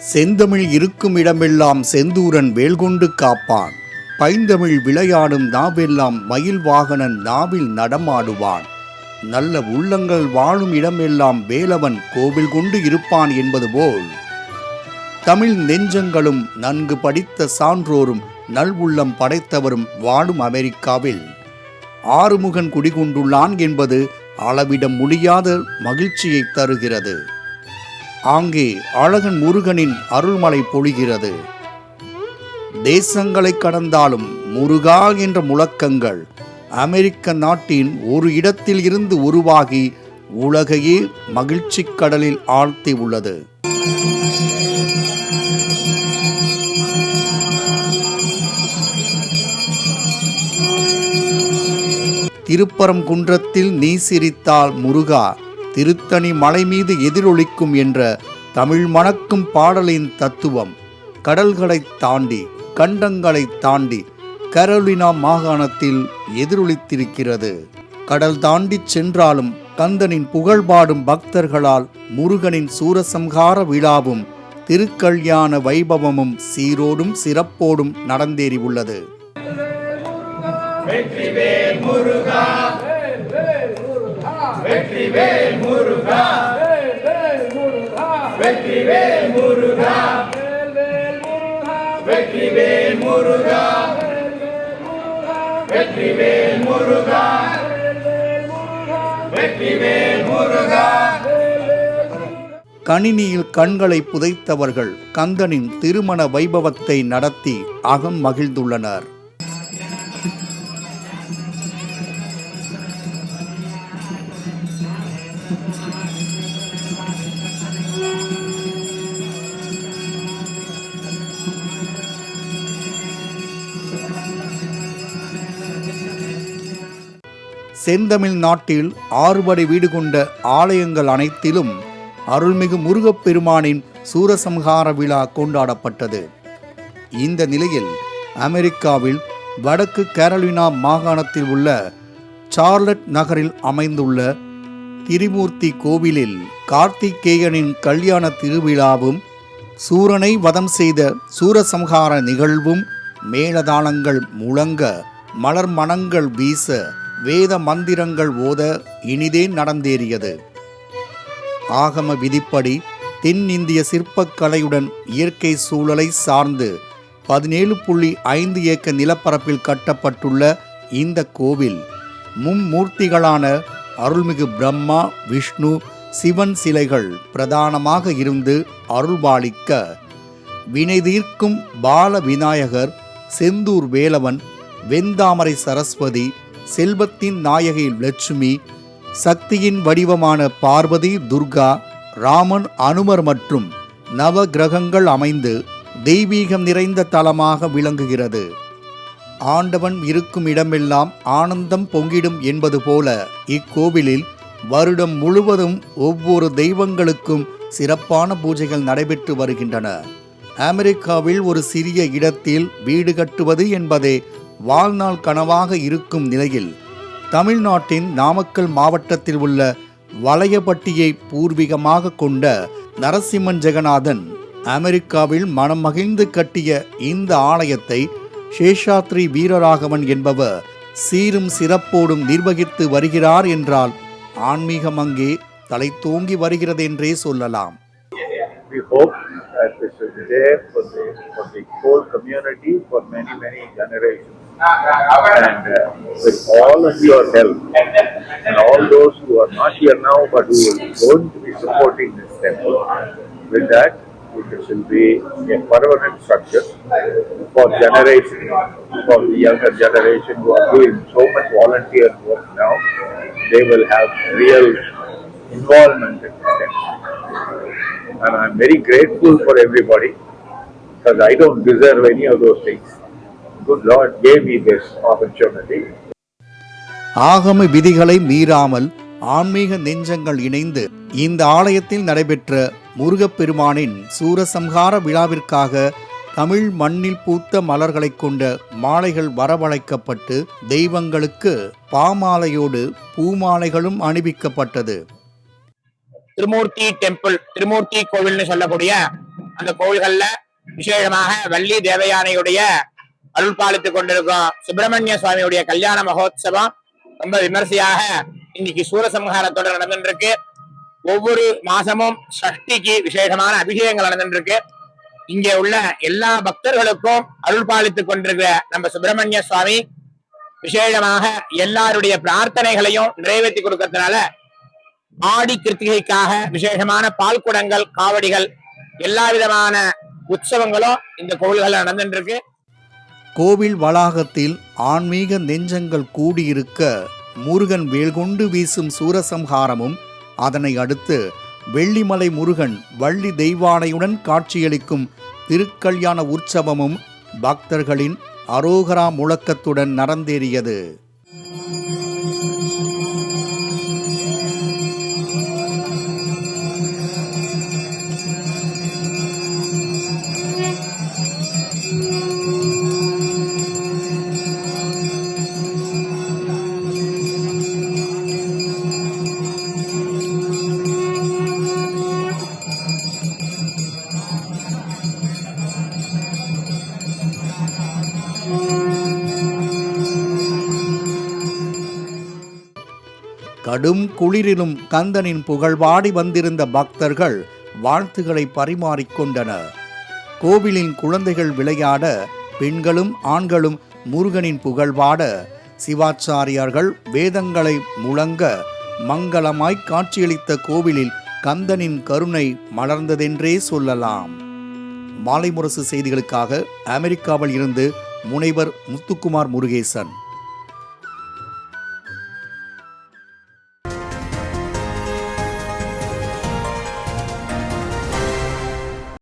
செந்தமிழ் இருக்கும் இடமெல்லாம் செந்தூரன் வேல்கொண்டு காப்பான். பைந்தமிழ் விளையாடும் நாவெல்லாம் மயில் வாகனன் நாவில் நடமாடுவான். நல்ல உள்ளங்கள் வாழும் இடமெல்லாம் வேலவன் கோவில் கொண்டு இருப்பான் என்பது போல் தமிழ் நெஞ்சங்களும் நன்கு படித்த சான்றோரும் நல்வுள்ளம் படைத்தவரும் வாழும் அமெரிக்காவில் ஆறுமுகன் குடிகொண்டுள்ளான் என்பது அளவிட முடியாத மகிழ்ச்சியை தருகிறது. அங்கே அழகன் முருகனின் அருள்மலை பொழிகிறது. தேசங்களை கடந்தாலும் முருகா என்ற முழக்கங்கள் அமெரிக்க நாட்டின் ஒரு இடத்தில் இருந்து உருவாகி உலகையே மகிழ்ச்சி கடலில் ஆழ்த்தி உள்ளது. திருப்பரங்குன்றத்தில் நீ சிரித்தால் முருகா திருத்தணி மலை மீது எதிரொலிக்கும் என்ற தமிழ் மணக்கும் பாடலின் தத்துவம் கடல்களை தாண்டி கண்டங்களை தாண்டி கரோலினா மாகாணத்தில் எதிரொலித்திருக்கிறது. கடல் தாண்டி சென்றாலும் கந்தனின் புகழ்பாடும் பக்தர்களால் முருகனின் சூரசம்ஹார விழாவும் திருக்கல்யாண வைபவமும் சீரோடும் சிறப்போடும் நடந்தேறி உள்ளது. வெற்றிவேல் முருகா வெற்றிவேல் முருகா வெற்றிவேல் முருகா வெற்றிவேல் முருகா வெற்றிவேல் முருகா வெற்றிவேல் முருகா. கணினியில் கண்களை புதைத்தவர்கள் கந்தனின் திருமண வைபவத்தை நடத்தி அகம் மகிழ்ந்துள்ளனர். செந்தமிழ் நாட்டில் 6 படை வீடு கொண்ட ஆலயங்கள் அனைத்திலும் அருள்மிகு முருகப்பெருமானின் சூரசம்ஹார விழா கொண்டாடப்பட்டது. இந்த நிலையில் அமெரிக்காவில் வடக்கு கரோலினா மாகாணத்தில் உள்ள சார்லட் நகரில் அமைந்துள்ள திரிமூர்த்தி கோவிலில் கார்த்திகேயனின் கல்யாண திருவிழாவும் சூரனை வதம் செய்த சூரசம்ஹார நிகழ்வும் மேளதாளங்கள் முழங்க மலர் மணங்கள் வீச வேத மந்திரங்கள் ஓத இனிதே நடந்தேறியது. ஆகம விதிப்படி தென்னிந்திய சிற்பக்கலையுடன் இயற்கை சூழலை சார்ந்து 17.5 ஏக்கர் நிலப்பரப்பில் கட்டப்பட்டுள்ள இந்த கோவில் மும்மூர்த்திகளான அருள்மிகு பிரம்மா விஷ்ணு சிவன் சிலைகள் பிரதானமாக இருந்து அருள்பாலிக்க வினை தீர்க்கும் பால விநாயகர், செந்தூர் வேலவன், வெந்தாமரை சரஸ்வதி, செல்வத்தின் நாயகி லட்சுமி, சக்தியின் வடிவமான பார்வதி துர்கா, ராமன் அனுமர் மற்றும் நவ கிரகங்கள் அமைந்து தெய்வீகம் நிறைந்த தலமாக விளங்குகிறது. ஆண்டவன் இருக்கும் இடமெல்லாம் ஆனந்தம் பொங்கிடும் என்பது போல இக்கோவிலில் வருடம் முழுவதும் ஒவ்வொரு தெய்வங்களுக்கும் சிறப்பான பூஜைகள் நடைபெற்று வருகின்றன. அமெரிக்காவில் ஒரு சிறிய இடத்தில் வீடு கட்டுவது என்பதே வாழ்நாள் கனவாக இருக்கும் நிலையில் தமிழ்நாட்டின் நாமக்கல் மாவட்டத்தில் உள்ள வளையப்பட்டியை பூர்வீகமாக கொண்ட நரசிம்மன் ஜெகநாதன் அமெரிக்காவில் மனம் மகிழ்ந்து கட்டிய இந்த ஆலயத்தை சேஷாத்ரி வீரராகவன் என்பவர் சீரும் சிறப்போடும் நிர்வகித்து வருகிறார் என்றால் ஆன்மீகம் அங்கே தலை தோங்கி வருகிறது என்றே சொல்லலாம். We hope that this will be there for the whole community for many generations. And with all of your help and all those who are not here now but who are going to be supporting this temple, with that this will be a permanent structure for generation, for the younger generation who are doing so much volunteer work now. They will have real involvement in this temple. And I am very grateful for everybody because I don't deserve any of those things. Good Lord gave me this opportunity. ஆகம விதிகளை மீறாமல் ஆன்மீக நெஞ்சங்கள் இணைந்து இந்த ஆலயத்தில் நடைபெற்ற முருகப்பெருமானின் சூரசம்ஹார விழாவிற்காக தமிழ் மண்ணில் பூத்த மலர்களை கொண்ட மாலைகள் வரவழைக்கப்பட்டு தெய்வங்களுக்கு பாமாலையோடு பூமாலைகளும் அணிவிக்கப்பட்டது. திருமூர்த்தி டெம்பிள், திருமூர்த்தி கோவில்னு சொல்லக்கூடிய அந்த கோவில்கள்ல விசேஷமாக வள்ளி தேவயானையுடைய அருள் பாலித்துக் கொண்டிருக்கும் சுப்பிரமணிய சுவாமியுடைய கல்யாண மகோத்சவம் ரொம்ப விமர்சையாக இன்னைக்கு சூரசம்ஹாரத்தோட நடந்துட்டு இருக்கு. ஒவ்வொரு மாசமும் சஷ்டிக்கு விசேஷமான அபிஷேகங்கள் நடந்துட்டு இருக்கு. இங்க உள்ள எல்லா பக்தர்களுக்கும் அருள் பாலித்துக் கொண்டிருக்கிற நம்ம சுப்பிரமணிய சுவாமி விசேஷமாக எல்லாருடைய பிரார்த்தனைகளையும் நிறைவேற்றி கொடுக்கறதுனால ஆடி கிருத்திகைக்காக விசேஷமான பால் குடங்கள், காவடிகள், எல்லா விதமான உற்சவங்களும் இந்த கோவில்கள் நடந்துட்டு இருக்கு. கோவில் வளாகத்தில் ஆன்மீக நெஞ்சங்கள் கூடியிருக்க முருகன் வேல்கொண்டு வீசும் சூரசம்ஹாரமும், அதனை அடுத்து வெள்ளிமலை முருகன் வள்ளி தெய்வானையுடன் காட்சியளிக்கும் திருக்கல்யாண உற்சவமும் பக்தர்களின் அரோகரா முழக்கத்துடன் நடந்தேறியது. கடும் குளிரிலும் கந்தனின் புகழ்பாடி வந்திருந்த பக்தர்கள் வாழ்த்துக்களை பரிமாறிக்கொண்டனர். கோவிலின் குழந்தைகள் விளையாட, பெண்களும் ஆண்களும் முருகனின் புகழ்பாட, சிவாச்சாரியார்கள் வேதங்களை முழங்க மங்களமாய் காட்சியளித்த கோவிலில் கந்தனின் கருணை மலர்ந்ததென்றே சொல்லலாம். மாலை முரசு செய்திகளுக்காக அமெரிக்காவில் இருந்து முனைவர் முத்துக்குமார் முருகேசன்.